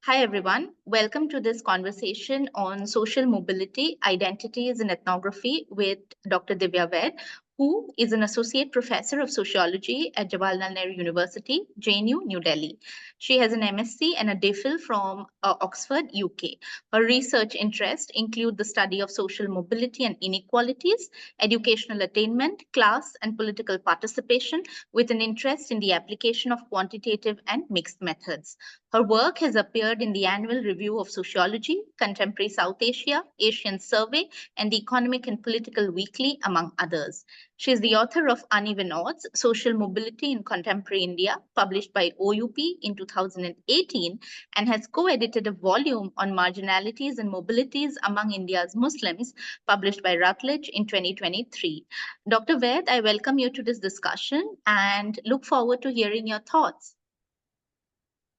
Hi, everyone. Welcome to this conversation on social mobility, identities, and ethnography with Dr. Divya Vaid, who is an Associate Professor of Sociology at Jawaharlal Nehru University, JNU, New Delhi. She has an MSc and a DPhil from Oxford, UK. Her research interests include the study of social mobility and inequalities, educational attainment, class, and political participation, with an interest in the application of quantitative and mixed methods. Her work has appeared in the Annual Review of Sociology, Contemporary South Asia, Asian Survey, and the Economic and Political Weekly, among others. She is the author of Uneven Odds, Social Mobility in Contemporary India, published by OUP in 2018, and has co-edited a volume on marginalities and mobilities among India's Muslims, published by Routledge in 2023. Dr. Vaid, I welcome you to this discussion and look forward to hearing your thoughts.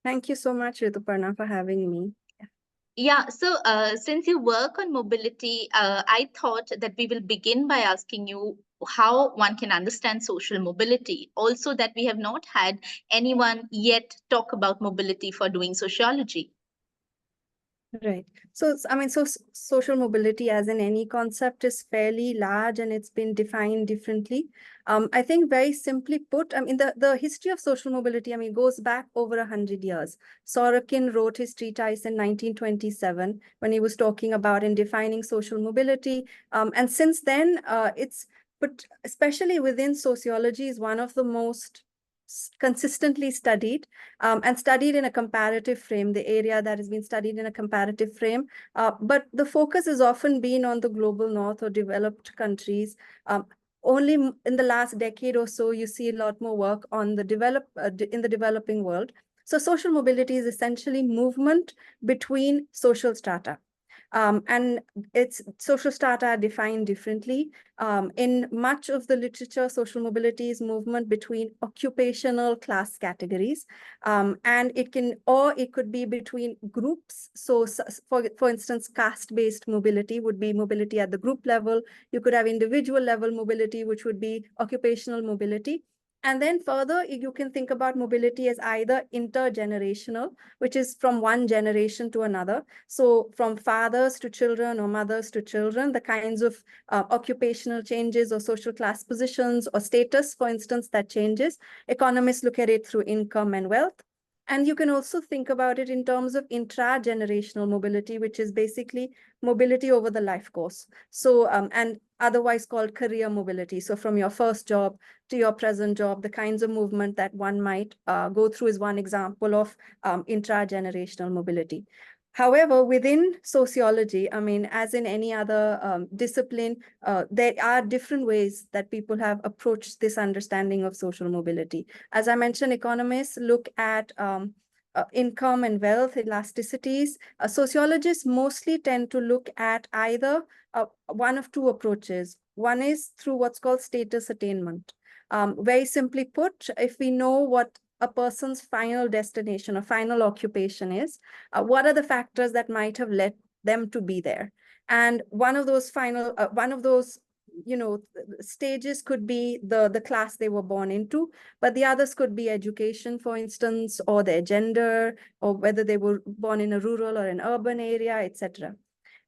Thank you so much, Rituparna, for having me. Yeah, so since you work on mobility, I thought that we will begin by asking you how one can understand social mobility. Also, that we have not had anyone yet talk about mobility for doing sociology. Right. So, social mobility, as in any concept, is fairly large and it's been defined differently. I think very simply put, the history of social mobility, goes back over 100 years. Sorokin wrote his treatise in 1927 when he was talking about and defining social mobility. And since then, but especially within sociology, is one of the most consistently studied and studied in a comparative frame, the area that has been studied in a comparative frame. But the focus has often been on the global north or developed countries. Only in the last decade or so, you see a lot more work on the in the developing world. So social mobility is essentially movement between social strata. And its social strata are defined differently. In much of the literature, social mobility is movement between occupational class categories. And it could be between groups. So for instance, caste-based mobility would be mobility at the group level. You could have individual level mobility, which would be occupational mobility. And then further, you can think about mobility as either intergenerational, which is from one generation to another. So from fathers to children or mothers to children, the kinds of occupational changes or social class positions or status, for instance, that changes. Economists look at it through income and wealth. And you can also think about it in terms of intra-generational mobility, which is basically mobility over the life course. So, and otherwise called career mobility. So from your first job to your present job, the kinds of movement that one might go through is one example of intra-generational mobility. However, within sociology, as in any other discipline, there are different ways that people have approached this understanding of social mobility. As I mentioned, economists look at income and wealth elasticities. Sociologists mostly tend to look at either one of two approaches. One is through what's called status attainment. Very simply put, if we know what a person's final destination or final occupation is, what are the factors that might have led them to be there? And one of those stages could be the class they were born into, but the others could be education, for instance, or their gender, or whether they were born in a rural or an urban area, etc.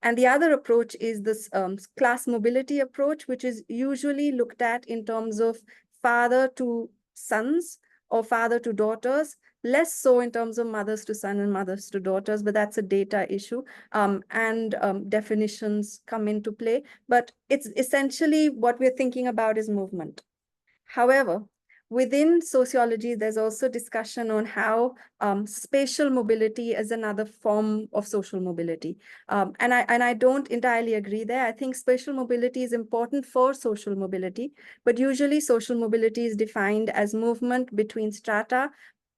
And the other approach is this class mobility approach, which is usually looked at in terms of father to sons or father to daughters, less so in terms of mothers to son and mothers to daughters, but that's a data issue. And definitions come into play. But it's essentially what we're thinking about is movement. However, within sociology, there's also discussion on how spatial mobility is another form of social mobility. And I don't entirely agree there. I think spatial mobility is important for social mobility, but usually social mobility is defined as movement between strata,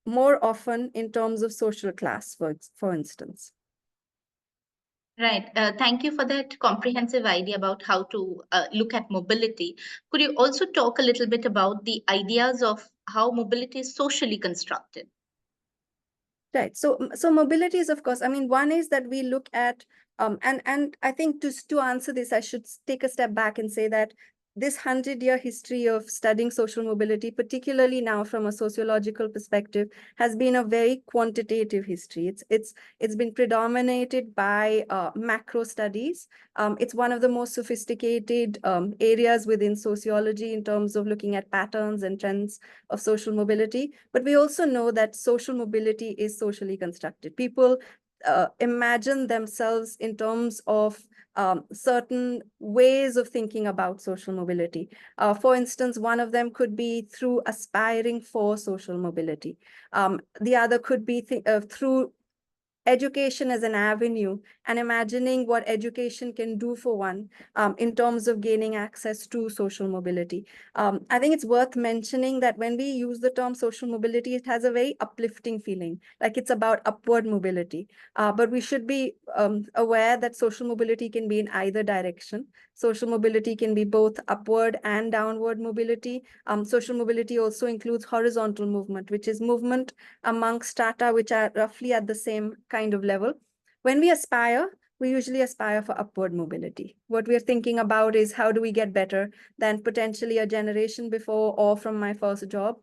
more often in terms of social class, for instance. Right. Thank you for that comprehensive idea about how to look at mobility. Could you also talk a little bit about the ideas of how mobility is socially constructed? Right. So mobility is, of course, one is that we look at, and I think to answer this, I should take a step back and say that this 100-year history of studying social mobility, particularly now from a sociological perspective, has been a very quantitative history. It's been predominated by macro studies. It's one of the most sophisticated areas within sociology in terms of looking at patterns and trends of social mobility. But we also know that social mobility is socially constructed. People imagine themselves in terms of certain ways of thinking about social mobility. For instance, one of them could be through aspiring for social mobility. The other could be through education as an avenue and imagining what education can do for one in terms of gaining access to social mobility. I think it's worth mentioning that when we use the term social mobility, it has a very uplifting feeling, like it's about upward mobility. But we should be aware that social mobility can be in either direction. Social mobility can be both upward and downward mobility. Social mobility also includes horizontal movement, which is movement among strata which are roughly at the same kind of level. When we aspire, we usually aspire for upward mobility. What we're thinking about is how do we get better than potentially a generation before or from my first job,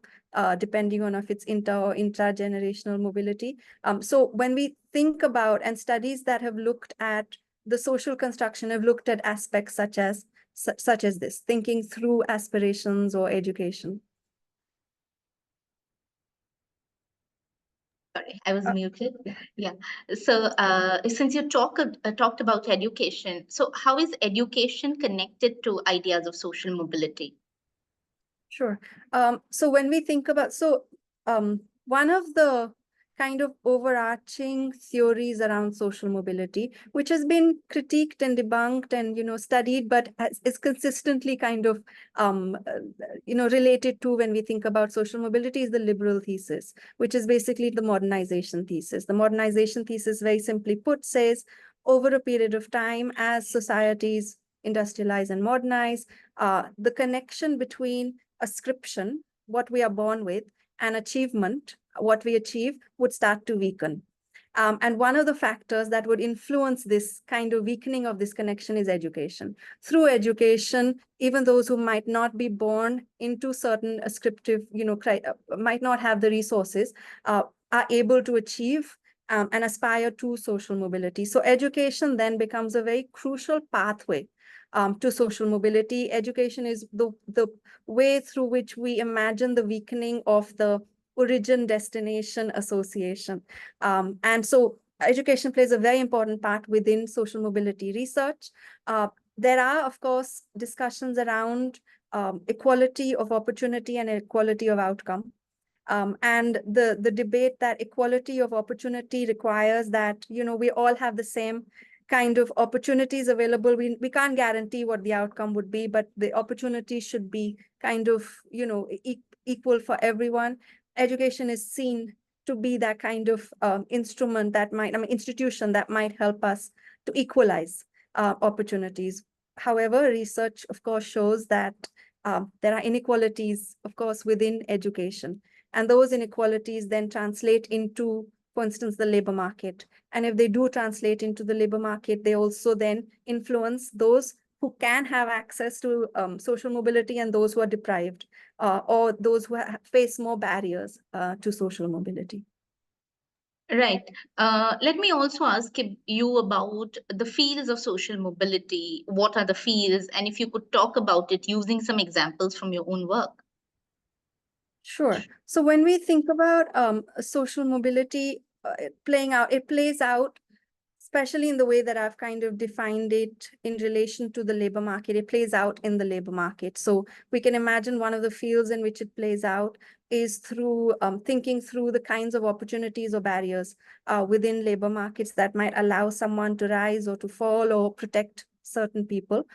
depending on if it's inter or intra-generational mobility. So when we think about, and studies that have looked at the social construction have looked at aspects such as this, thinking through aspirations or education. Sorry, I was muted. Yeah. So since you talked about education, so how is education connected to ideas of social mobility? Sure. So when we think about, one of the kind of overarching theories around social mobility, which has been critiqued and debunked and, studied, but is consistently kind of, related to when we think about social mobility, is the liberal thesis, which is basically the modernization thesis. The modernization thesis, very simply put, says over a period of time, as societies industrialize and modernize, the connection between ascription, what we are born with, and achievement, what we achieve, would start to weaken. And one of the factors that would influence this kind of weakening of this connection is education. Through education, even those who might not be born into certain ascriptive, might not have the resources, are able to achieve and aspire to social mobility. So education then becomes a very crucial pathway to social mobility. Education is the way through which we imagine the weakening of the origin-destination association. And so education plays a very important part within social mobility research. There are, of course, discussions around equality of opportunity and equality of outcome. And the debate that equality of opportunity requires that, we all have the same kind of opportunities available. We can't guarantee what the outcome would be, but the opportunity should be kind of, equal for everyone. Education is seen to be that kind of institution that might help us to equalize opportunities. However, research, of course, shows that there are inequalities, of course, within education. And those inequalities then translate into, for instance, the labor market. And if they do translate into the labor market, they also then influence those who can have access to social mobility and those who are deprived, or those who face more barriers to social mobility. Right. Let me also ask you about the fields of social mobility. What are the fields? And if you could talk about it using some examples from your own work. Sure. So when we think about social mobility it plays out, especially in the way that I've kind of defined it in relation to the labor market. It plays out in the labor market. So we can imagine one of the fields in which it plays out is through thinking through the kinds of opportunities or barriers within labor markets that might allow someone to rise or to fall or protect certain people.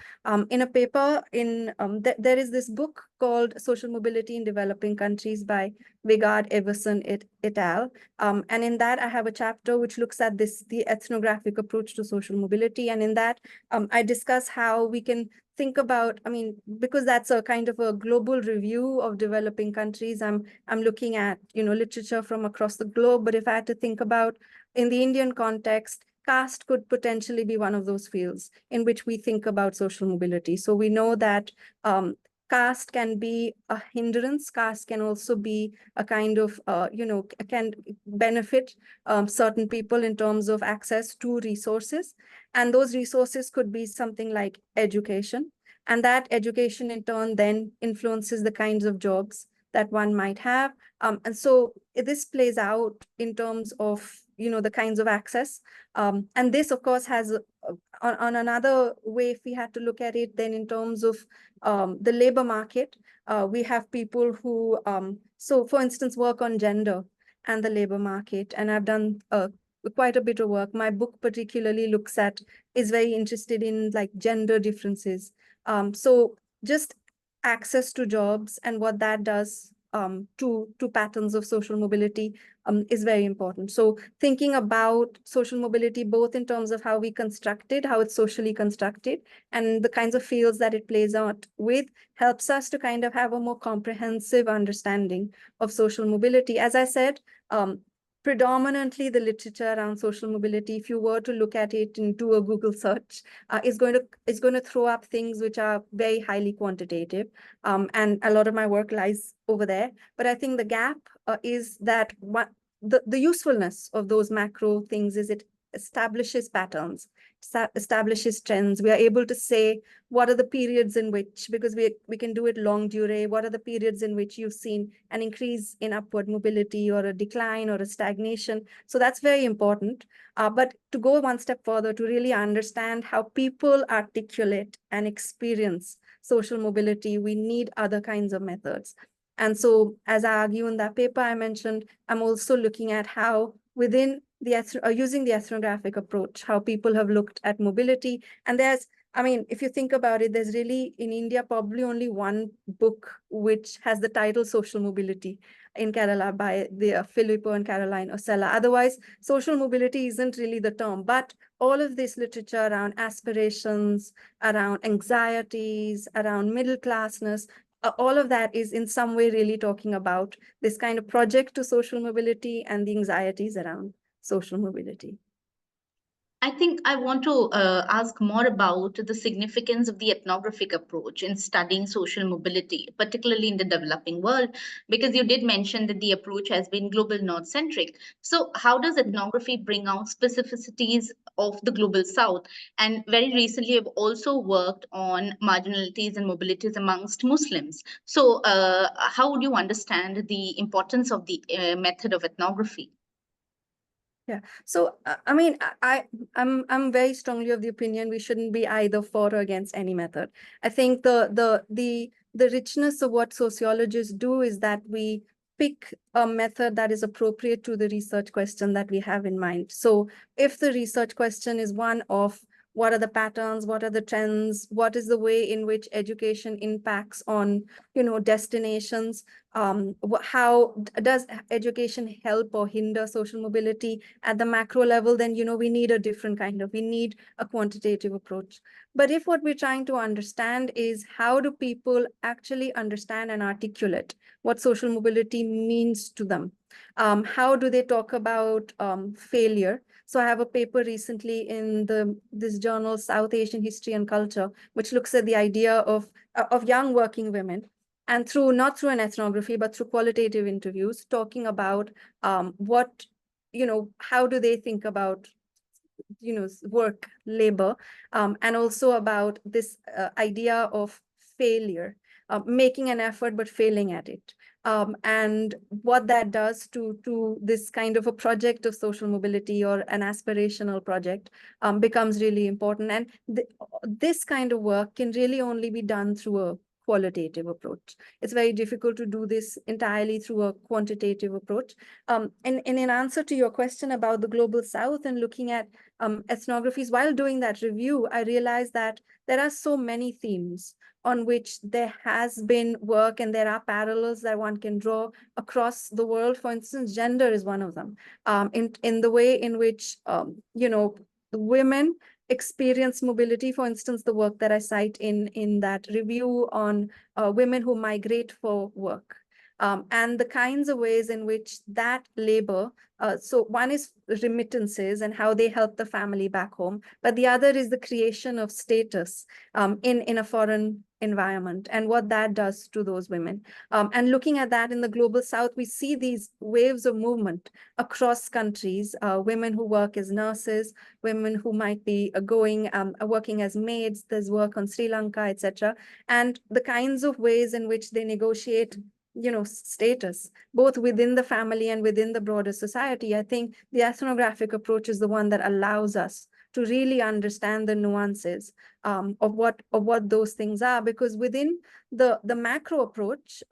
In a paper, there is this book called Social Mobility in Developing Countries by Vigard Everson et al. And in that, I have a chapter which looks at the ethnographic approach to social mobility. And in that, I discuss how we can think about, because that's a kind of a global review of developing countries. I'm looking at, literature from across the globe. But if I had to think about, in the Indian context, caste could potentially be one of those fields in which we think about social mobility. So we know that caste can be a hindrance. Caste can also be a kind of, can benefit certain people in terms of access to resources. And those resources could be something like education. And that education in turn then influences the kinds of jobs that one might have. And so this plays out in terms of, the kinds of access. And this, of course, has on another way, if we had to look at it, then in terms of the labor market, we have people who, so for instance, work on gender and the labor market. And I've done quite a bit of work. My book particularly is very interested in like gender differences. So just access to jobs and what that does to patterns of social mobility is very important. So thinking about social mobility, both in terms of how we construct it, how it's socially constructed, and the kinds of fields that it plays out with, helps us to kind of have a more comprehensive understanding of social mobility. As I said, predominantly the literature around social mobility, if you were to look at it and do a Google search, is going to throw up things which are very highly quantitative. And a lot of my work lies over there. But I think the gap is that the usefulness of those macro things is it establishes patterns, establishes trends. We are able to say what are the periods in which, because we can do it long durée, what are the periods in which you've seen an increase in upward mobility or a decline or a stagnation. So that's very important. But to go one step further, to really understand how people articulate and experience social mobility, we need other kinds of methods. And so, as I argue in that paper I mentioned, I'm also looking at how within using the ethnographic approach, how people have looked at mobility. And if you think about it, there's really in India probably only one book which has the title Social Mobility in Kerala by the Filippo and Caroline Osella. Otherwise, social mobility isn't really the term, but all of this literature around aspirations, around anxieties, around middle classness, all of that is in some way really talking about this kind of project to social mobility and the anxieties around social mobility. I think I want to ask more about the significance of the ethnographic approach in studying social mobility, particularly in the developing world, because you did mention that the approach has been global north centric. So, how does ethnography bring out specificities of the global south? And very recently, I've also worked on marginalities and mobilities amongst Muslims. So, how would you understand the importance of the method of ethnography? Yeah. So, I'm very strongly of the opinion we shouldn't be either for or against any method. I think the richness of what sociologists do is that we pick a method that is appropriate to the research question that we have in mind. So if the research question is one of what are the patterns, what are the trends, what is the way in which education impacts on, destinations, how does education help or hinder social mobility at the macro level, then, we need a quantitative approach. But if what we're trying to understand is how do people actually understand and articulate what social mobility means to them? How do they talk about failure? So I have a paper recently in this journal, South Asian History and Culture, which looks at the idea of young working women, and not through an ethnography, but through qualitative interviews, talking about what, how do they think about, work, labor, and also about this idea of failure, making an effort but failing at it. And what that does to this kind of a project of social mobility or an aspirational project becomes really important. And this kind of work can really only be done through a qualitative approach. It's very difficult to do this entirely through a quantitative approach. And in answer to your question about the Global South and looking at ethnographies, while doing that review, I realized that there are so many themes on which there has been work, and there are parallels that one can draw across the world. For instance, gender is one of them. In the way in which, women experience mobility. For instance, the work that I cite in that review on women who migrate for work. and the kinds of ways in which that labor, so one is remittances and how they help the family back home, but the other is the creation of status in a foreign environment and what that does to those women. And looking at that in the global south, we see these waves of movement across countries, women who work as nurses, women who might be working as maids, there's work on Sri Lanka, etc. And the kinds of ways in which they negotiate status, both within the family and within the broader society. I think the ethnographic approach is the one that allows us to really understand the nuances of what those things are, because within the macro approach,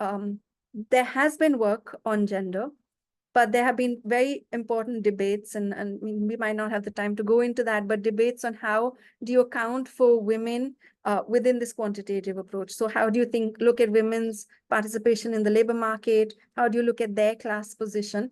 there has been work on gender, but there have been very important debates, and we might not have the time to go into that, but debates on how do you account for women within this quantitative approach. So how do you look at women's participation in the labor market? How do you look at their class position?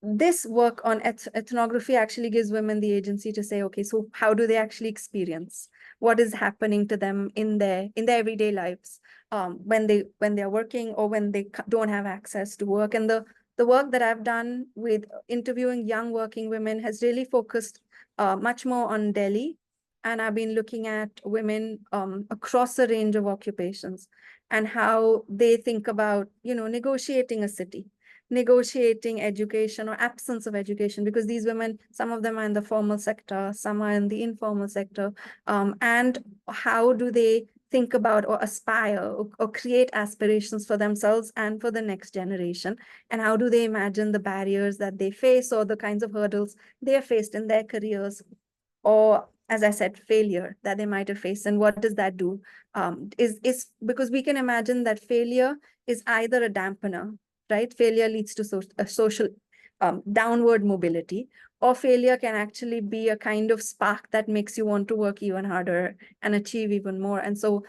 This work on ethnography actually gives women the agency to say, okay, so how do they actually experience what is happening to them in their everyday lives when they're working or when they don't have access to work? And the work that I've done with interviewing young working women has really focused much more on Delhi. And I've been looking at women across a range of occupations and how they think about, negotiating a city, negotiating education or absence of education, because these women, some of them are in the formal sector, some are in the informal sector, and how do they think about or aspire or create aspirations for themselves and for the next generation, and how do they imagine the barriers that they face or the kinds of hurdles they have faced in their careers, or, as I said, failure that they might have faced, and what does that do? Is because we can imagine that failure is either a dampener, right? Failure leads to social downward mobility, or failure can actually be a kind of spark that makes you want to work even harder and achieve even more. And so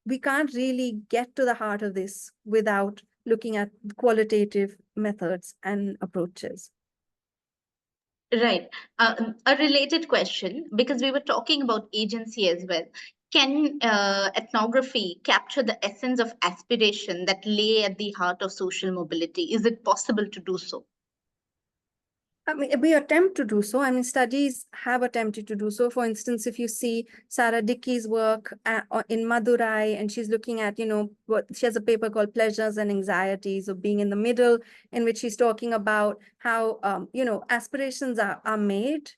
we can't really get to the heart of this without looking at qualitative methods and approaches. Right. A related question, because we were talking about agency as well. Can ethnography capture the essence of aspiration that lay at the heart of social mobility? Is it possible to do so? I mean, we attempt to do so. I mean, studies have attempted to do so. For instance, if you see Sarah Dickey's work in Madurai, and she's looking at, she has a paper called Pleasures and Anxieties of Being in the Middle, in which she's talking about how, aspirations are made,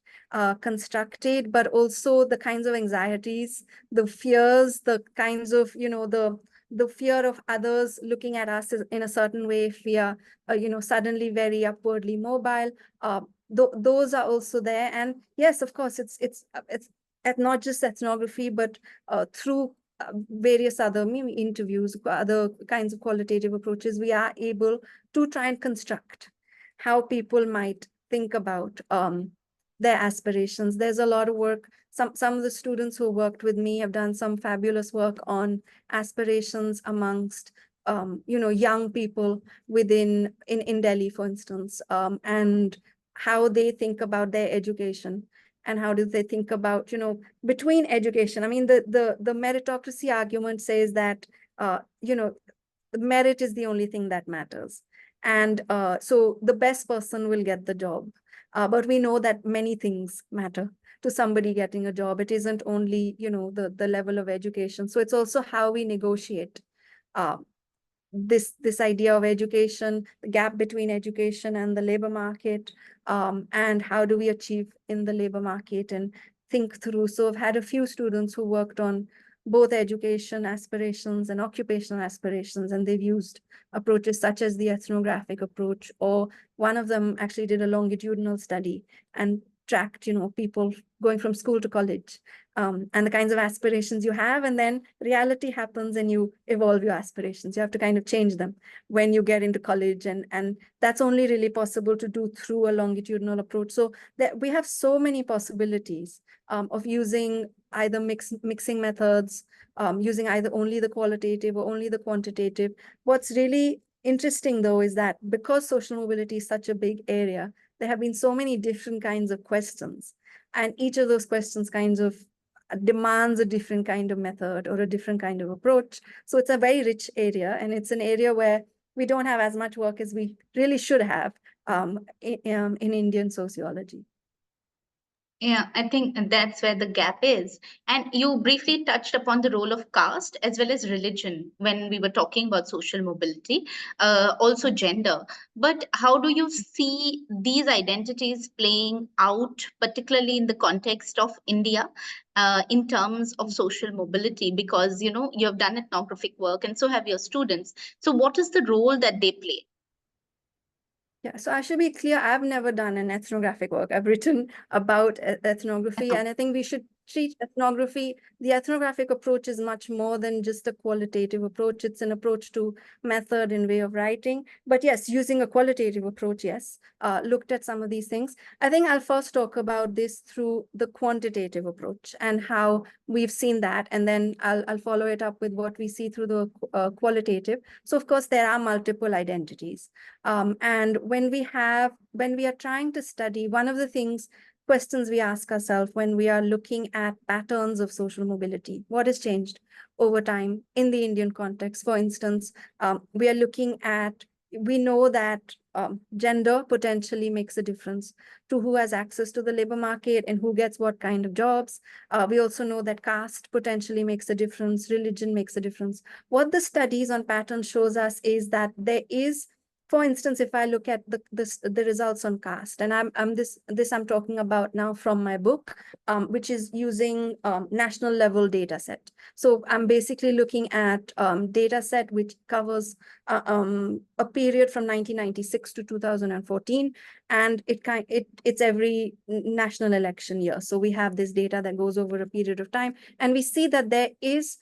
constructed, but also the kinds of anxieties, the fears, the kinds of, the fear of others looking at us in a certain way if we are, suddenly very upwardly mobile. Those are also there. And yes, of course, it's not just ethnography, but through various other interviews, other kinds of qualitative approaches, we are able to try and construct how people might think about their aspirations. There's a lot of work. Some of the students who worked with me have done some fabulous work on aspirations amongst young people in Delhi, for instance, and how they think about their education, and how do they think about, between education. I mean, the meritocracy argument says that, merit is the only thing that matters. And so the best person will get the job. But we know that many things matter to somebody getting a job. It isn't only, the level of education. So it's also how we negotiate this idea of education, the gap between education and the labor market, and how do we achieve in the labor market and think through. So I've had a few students who worked on both education aspirations and occupational aspirations, and they've used approaches such as the ethnographic approach, or one of them actually did a longitudinal study and tracked, people going from school to college, and the kinds of aspirations you have, and then reality happens and you evolve your aspirations. You have to kind of change them when you get into college, and that's only really possible to do through a longitudinal approach. So that we have so many possibilities of using either mixing methods, using either only the qualitative or only the quantitative. What's really interesting, though, is that because social mobility is such a big area, there have been so many different kinds of questions, and each of those questions kinds of demands a different kind of method or a different kind of approach. So it's a very rich area, and it's an area where we don't have as much work as we really should have in Indian sociology. Yeah, I think that's where the gap is. And you briefly touched upon the role of caste as well as religion when we were talking about social mobility, also gender. But how do you see these identities playing out, particularly in the context of India, in terms of social mobility? Because, you know, you have done ethnographic work and so have your students. So what is the role that they play? Yeah, so I should be clear, I've never done an ethnographic work. I've written about ethnography, and I think we should treat ethnography, the ethnographic approach is much more than just a qualitative approach. It's an approach to method and way of writing. But yes, using a qualitative approach, yes, looked at some of these things. I think I'll first talk about this through the quantitative approach and how we've seen that, and then I'll follow it up with what we see through the qualitative. So of course, there are multiple identities. And when we are trying to study, one of the questions we ask ourselves when we are looking at patterns of social mobility, what has changed over time in the Indian context? For instance, we know that gender potentially makes a difference to who has access to the labor market and who gets what kind of jobs. We also know that caste potentially makes a difference, religion makes a difference. What the studies on patterns shows us is that there is, for instance, if I look at the results on caste, and I'm talking about now from my book, which is using national level data set. So I'm basically looking at data set which covers a period from 1996 to 2014, and it's every national election year. So we have this data that goes over a period of time, and we see that there is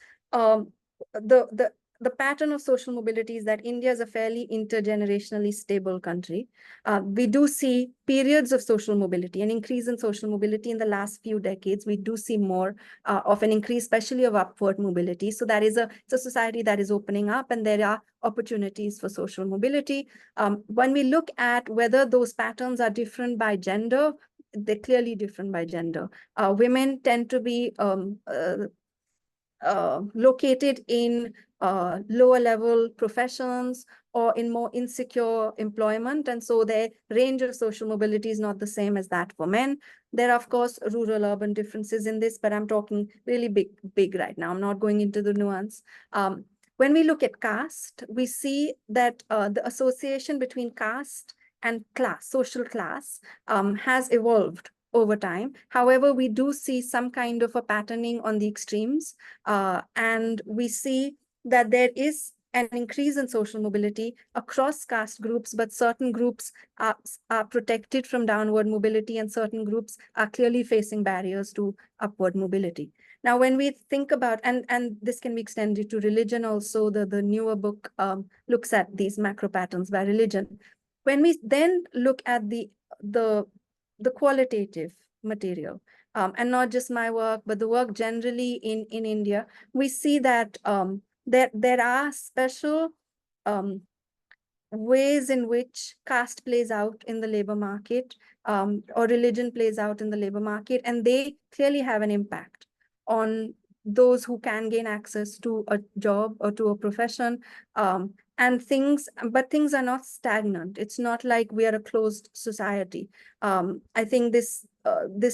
the pattern of social mobility is that India is a fairly intergenerationally stable country. We do see periods of social mobility, an increase in social mobility in the last few decades. We do see more of an increase, especially of upward mobility. So it's a society that is opening up, and there are opportunities for social mobility. When we look at whether those patterns are different by gender, they're clearly different by gender. Women tend to be located in lower level professions or in more insecure employment. And so their range of social mobility is not the same as that for men. There are, of course, rural-urban differences in this, but I'm talking really big right now. I'm not going into the nuance. When we look at caste, we see that the association between caste and class, social class, has evolved over time. However, we do see some kind of a patterning on the extremes, and we see that there is an increase in social mobility across caste groups, but certain groups are protected from downward mobility, and certain groups are clearly facing barriers to upward mobility. Now, when we think about, and this can be extended to religion also, the newer book looks at these macro patterns by religion. When we then look at the qualitative material, and not just my work, but the work generally in India, we see that there are special ways in which caste plays out in the labor market, or religion plays out in the labor market, and they clearly have an impact on those who can gain access to a job or to a profession. But things are not stagnant. It's not like we are a closed society. I think this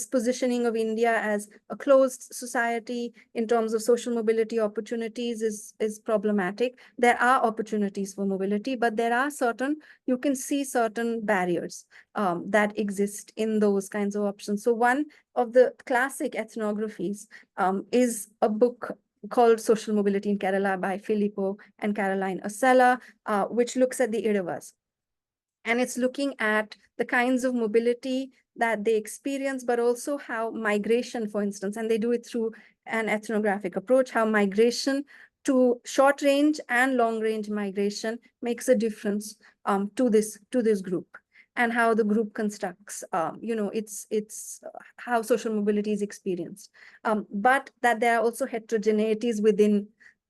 positioning of India as a closed society in terms of social mobility opportunities is problematic. There are opportunities for mobility, but you can see certain barriers that exist in those kinds of options. So one of the classic ethnographies is a book called Social Mobility in Kerala by Filippo and Caroline Osella, which looks at the Iravas. And it's looking at the kinds of mobility that they experience, but also how migration, for instance, and they do it through an ethnographic approach, how migration to short range and long range migration makes a difference to this group, and how the group constructs, it's how social mobility is experienced. But that there are also heterogeneities within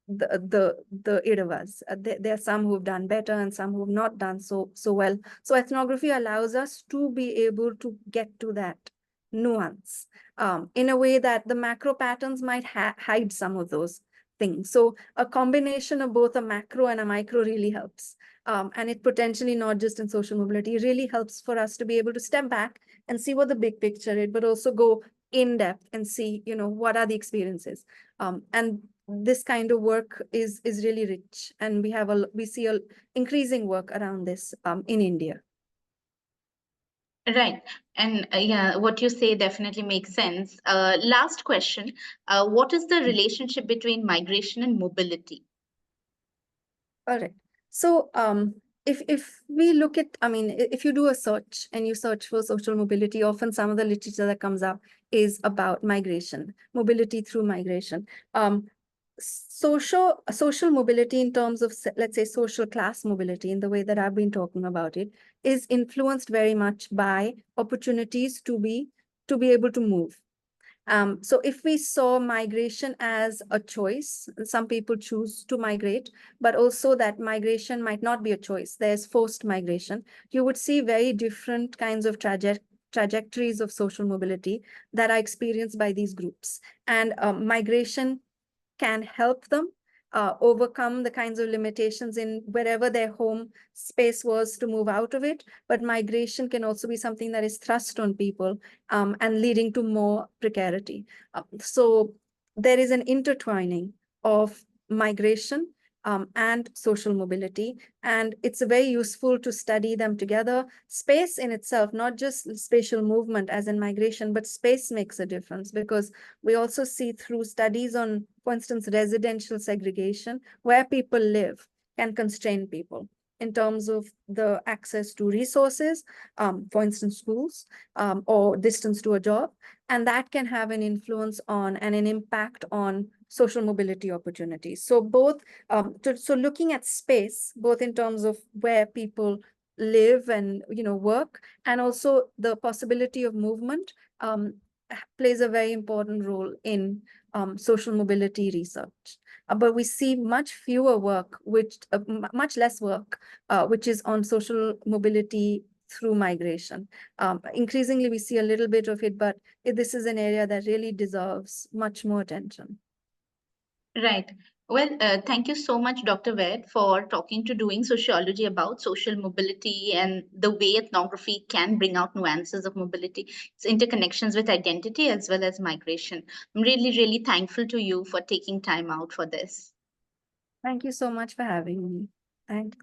the Iravas. There are some who've done better and some who've not done so well. So ethnography allows us to be able to get to that nuance in a way that the macro patterns might hide some of those things. So a combination of both a macro and a micro really helps. And it potentially not just in social mobility, it really helps for us to be able to step back and see what the big picture is, but also go in depth and see, what are the experiences. And this kind of work is really rich, and we see a increasing work around this in India. Right. And yeah, what you say definitely makes sense. Last question. What is the relationship between migration and mobility? All right. So if we look at, if you do a search and you search for social mobility, often some of the literature that comes up is about migration, mobility through migration. Social mobility in terms of, let's say, social class mobility, in the way that I've been talking about it, is influenced very much by opportunities to be able to move. So if we saw migration as a choice, some people choose to migrate, but also that migration might not be a choice. There's forced migration. You would see very different kinds of trajectories of social mobility that are experienced by these groups. And migration can help them overcome the kinds of limitations in wherever their home space was to move out of it. But migration can also be something that is thrust on people and leading to more precarity. So there is an intertwining of migration and social mobility, and it's very useful to study them together. Space in itself, not just spatial movement as in migration, but space makes a difference, because we also see through studies on, for instance, residential segregation, where people live can constrain people in terms of the access to resources, for instance, schools, or distance to a job. And that can have an influence on and an impact on social mobility opportunities. So both, so looking at space, both in terms of where people live and work, and also the possibility of movement, plays a very important role in social mobility research. But we see much fewer work, much less work, which is on social mobility through migration. Increasingly, we see a little bit of it, but this is an area that really deserves much more attention. Right. Well, thank you so much, Dr. Vaid, for talking to Doing Sociology about social mobility and the way ethnography can bring out nuances of mobility, its interconnections with identity as well as migration. I'm really, really thankful to you for taking time out for this. Thank you so much for having me. Thanks.